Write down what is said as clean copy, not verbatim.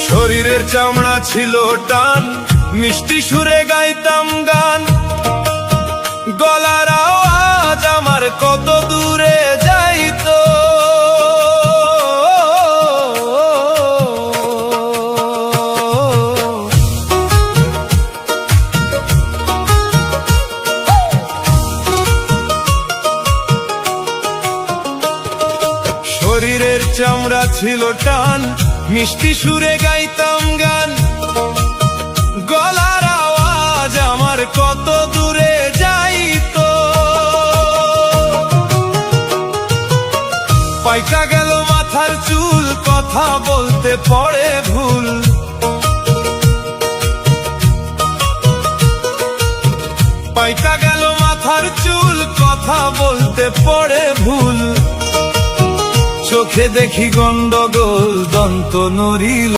শরীরের চামড়া ছিল টান, মিষ্টি সুরে গাইতাম গান। গলার আওয়াজ আমার কত দূরে যাইতো। শরীরের চামড়া ছিল টান, মিষ্টি সুরে গাইতাম গান। গলার আওয়াজ আমার কত দূরে যাইতো। পাইকা গেল মাথার চুল, কথা বলতে পড়ে ভুল। পাইকা গেল মাথার চুল, কথা বলতে পড়ে ভুল। চোখে দেখি গন্ডগোল, দন্ত নড়িল।